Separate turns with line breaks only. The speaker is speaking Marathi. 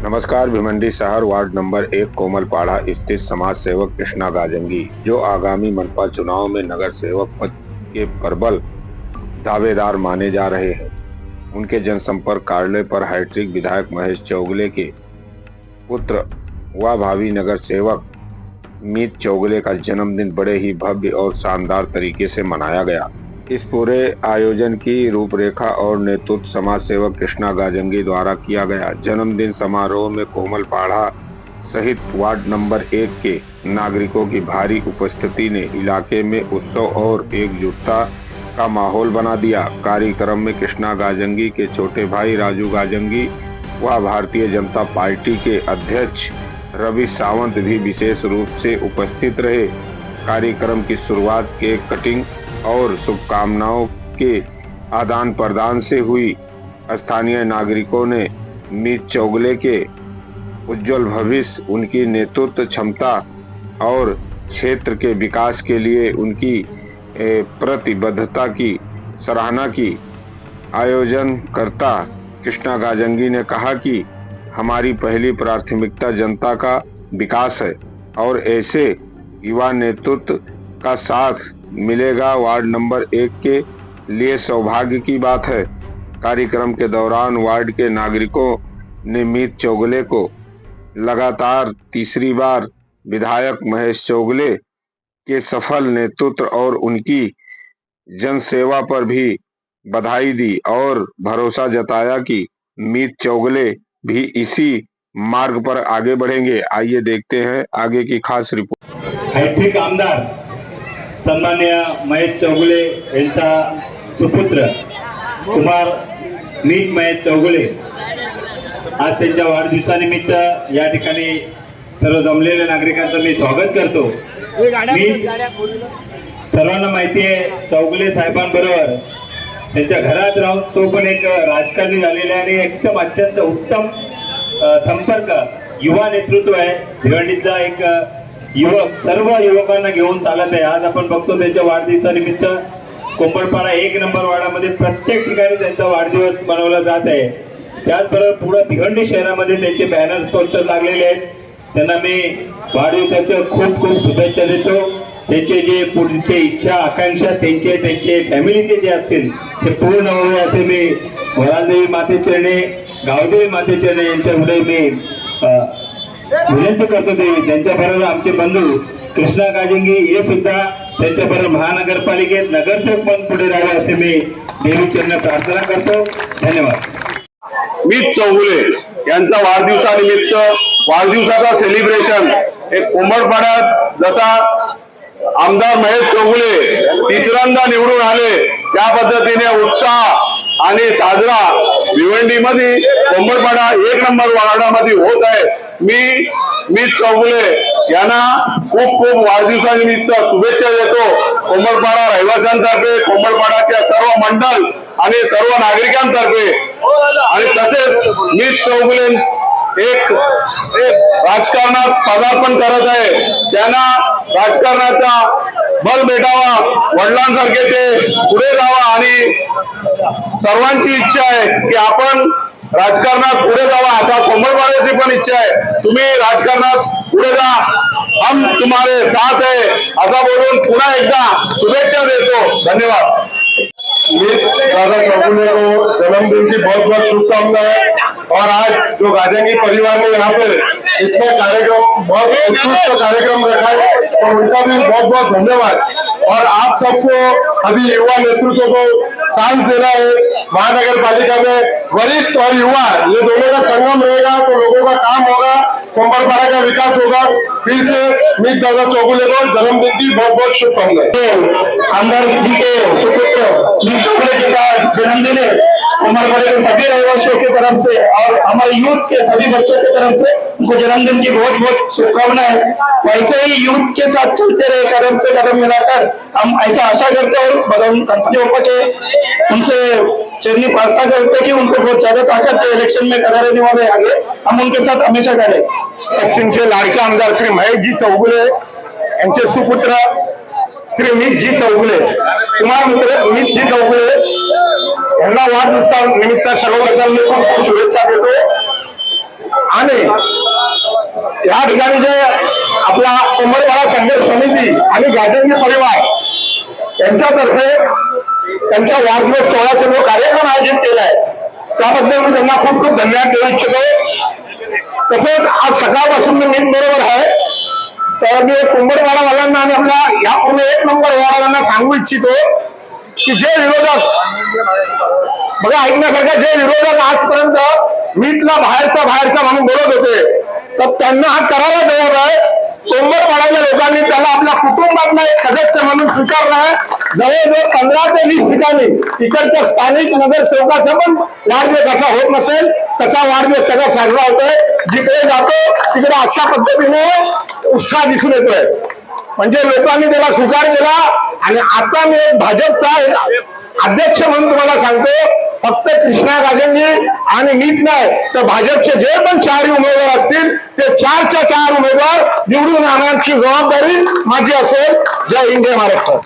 नमस्कार। भिवंडी शहर वार्ड नंबर 1 कोमलपाड़ा स्थित समाज सेवक कृष्णा गाजंगी, जो आगामी मनपा चुनाव में नगर सेवक पद के प्रबल दावेदार माने जा रहे हैं, उनके जनसंपर्क कार्यालय पर हैट्रिक विधायक महेश चौगुले के पुत्र व भावी नगर सेवक मीत चौगुले का जन्मदिन बड़े ही भव्य और शानदार तरीके से मनाया गया। इस पूरे आयोजन की रूपरेखा और नेतृत्व समाज सेवक कृष्णा गाजंगी द्वारा किया गया। जन्मदिन समारोह में कोमलपाड़ा सहित वार्ड नंबर 1 के नागरिकों की भारी उपस्थिति ने इलाके में उत्सव और एकजुटता का माहौल बना दिया। कार्यक्रम में कृष्णा गाजंगी के छोटे भाई राजू गाजंगी व भारतीय जनता पार्टी के अध्यक्ष रवि सावंत भी विशेष रूप से उपस्थित रहे। कार्यक्रम की शुरुआत केक कटिंग और शुभकामनाओं के आदान प्रदान से हुई। स्थानीय नागरिकों ने मीत चौगुले के उज्जवल भविष्य, उनकी नेतृत्व क्षमता और क्षेत्र के विकास के लिए उनकी प्रतिबद्धता की सराहना की। आयोजनकर्ता कृष्णा गाजंगी ने कहा कि हमारी पहली प्राथमिकता जनता का विकास है और ऐसे युवा नेतृत्व का साथ मिलेगा वार्ड नंबर 1 के लिए सौभाग्य की बात है। कार्यक्रम के दौरान वार्ड के नागरिकों ने मीत चौगुले को लगातार तीसरी बार विधायक महेश चौगुले के सफल नेतृत्व और उनकी जनसेवा पर भी बधाई दी और भरोसा जताया कि मीत चौगुले भी इसी मार्ग पर आगे बढ़ेंगे। आइए देखते हैं आगे की खास रिपोर्ट।
हैट्रिक आमदार सन्मान्य महेश चौगुले यांचा सुपुत्र कुमार मीत महेश चौगुले आज त्यांच्या वाढदिवसानिमित्त या ठिकाणी सर्व जमलेल्या नागरिकांचं मी स्वागत करतो। मी सर्वांना माहिती आहे चौगुले साहेबांबरोबर त्यांच्या घरात राहून तो पण एक राजकारणी झालेला आणि एकदम अत्यंत उत्तम संपर्क युवा नेतृत्व आहे। भिवंडीतला एक युवक सर्व युवकांना घेऊन चालत आहे। आज आपण बघतो त्यांच्या वाढदिवसानिमित्त कोमलपाड़ा 1 नंबर वार्डामध्ये प्रत्येक ठिकाणी त्यांचा वाढदिवस मनवला जात आहे। त्याचबरोबर पुढे भिवंडी शहरामध्ये त्यांचे बॅनर पोस्टर लागलेले आहेत। त्यांना मी वाढदिवसाच्या खूप खूप शुभेच्छा देतो। त्यांचे जे पुढचे इच्छा आकांक्षा त्यांचे फॅमिलीचे जे असतील ते पूर्ण व्हावे असे मी वरादेवी मातेचरणी गावदेवी मातेचरणी यांच्या पुढे मी विनंती करतो। देवी त्यांच्याबरोबर आमचे बंधू कृष्णा गाजंगी हे सुद्धा त्यांच्याबरोबर महानगरपालिकेत नगरसेवक पण पुढे राहावे असे मी देवी चरणी प्रार्थना करतो। धन्यवाद।
मीत चौगुले यांचा वाढदिवसानिमित्त वाढदिवसाचा सेलिब्रेशन एक कोमलपाड्यात जसा आमदार महेश चौगुले तिसऱ्यांदा निवडून आले त्या पद्धतीने उत्साह आणि साजरा भिवंडीमध्ये कोमलपाड़ा 1 नंबर वार्डामध्ये होत आहे। मी मीत चौगुले यांना खूप खूप वाढदिवसानिमित्त शुभेच्छा देतो। कोमलपाड़ा रहिवाशांतर्फे, कोमलपाड़ाच्या सर्व मंडळ आणि सर्व नागरिकांतर्फे आणि तसेच मीत चौगुले एक राजकारणात पदार्पण करत आहे। त्यांना राजकारणाचा बल भेटावा, वडिलांसारखे ते पुढे जावा आणि सर्वांची इच्छा आहे की आपण राजकारणात पुढे जावा असा कोमलपाड्याची पण इच्छा आहे। तुम्ही राजकारणात पुढे जा, हम तुम्हारे साथ है असा बोलून पुन्हा एकदा शुभेच्छा देतो। धन्यवाद।
दादा चौगुले को जन्मदिन की बहुत बहुत शुभकामनाएं। और आज जो गाजंगी परिवार ने यहाँ पे इतने कार्यक्रम, बहुत उत्कृष्ट कार्यक्रम रखा है और उनका भी बहुत बहुत धन्यवाद। और आप सबको अभी युवा नेतृत्व को चांस देना है। महानगर पालिका में वरिष्ठ और युवा ये दोनों का संगम रहेगा तो लोगों का काम होगा, कोमलपाड़ा का विकास होगा। फिर से मीत दादा चौगुले को जन्मदिन की बहुत बहुत शुभकामनाएं।
आमदार जी के सुपुत्र मीत चौगुले जी का जन्मदिन है। कोमलपाड़ा के सभी रहवासियों की तरफ से और हमारे यूथ के सभी बच्चों की तरफ से उनको जन्मदिन की बहुत बहुत शुभकामनाएं। वैसे ही यूथ के साथ चलते रहे, कदम पे कदम मिलाकर हम ऐसा आशा करते हैं और गणपति बप्पा के उनसे चरनी प्रार्थना करते कि उनको बहुत ज्यादा ताकत है इलेक्शन में करा रहने वाले आगे हम उनके साथ हमेशा करें।
दक्षिणचे लाडके आमदार श्री महेश जी चौगुले यांचे सुपुत्र श्री मीत जी चौगुले, कुमार मीत जी चौगुले यांना वाढदिवसानिमित्त सर्वप्रथम मी खूप शुभेच्छा देतो। आणि या ठिकाणी जे आपला कोंबडपाडा संघर्ष समिती आणि गाजंगी परिवार यांच्यातर्फे त्यांच्या वाढदिवस सोहळ्याचा जो कार्यक्रम आयोजित केलाय त्याबद्दल मी त्यांना खूप खूप धन्यवाद देऊ इच्छितो। तसेच आज सकाळपासून मी मीट बरोबर आहे, तर मी कोंबडपाडावाल्यांना आणि आपल्या या पूर्ण 1 नंबर वार्डावाल्यांना सांगू इच्छितो की जे विरोधक बघा ऐकण्यासारख्या जे विरोधक आजपर्यंत मीटला बाहेरचा म्हणून बोलत होते, तर त्यांना हा करायला जबाब आहे। कोंबडपाड्याच्या लोकांनी त्याला आपल्या कुटुंबातला एक सदस्य म्हणून स्वीकारला आहे। जवळजवळ 15 ते 20 ठिकाणी इकडच्या स्थानिक नगरसेवकाचा पण वाढदिवस असा होत नसेल तसा वाढदिवस त्याचा साजरा होतोय। जिकडे जातो तिकडे अशा पद्धतीने उत्साह दिसून येतोय, म्हणजे लोकांनी त्याला स्वीकार केला। आणि आता मी एक भाजपचा अध्यक्ष म्हणून तुम्हाला सांगतो, फक्त कृष्णा गाजंगी आणि मीट नाही तर भाजपचे जे पण 4 उमेदवार असतील ते 4च्या 4 उमेदवार निवडून आणण्याची जबाबदारी माझी असेल। जय हिंद, जय महाराष्ट्र।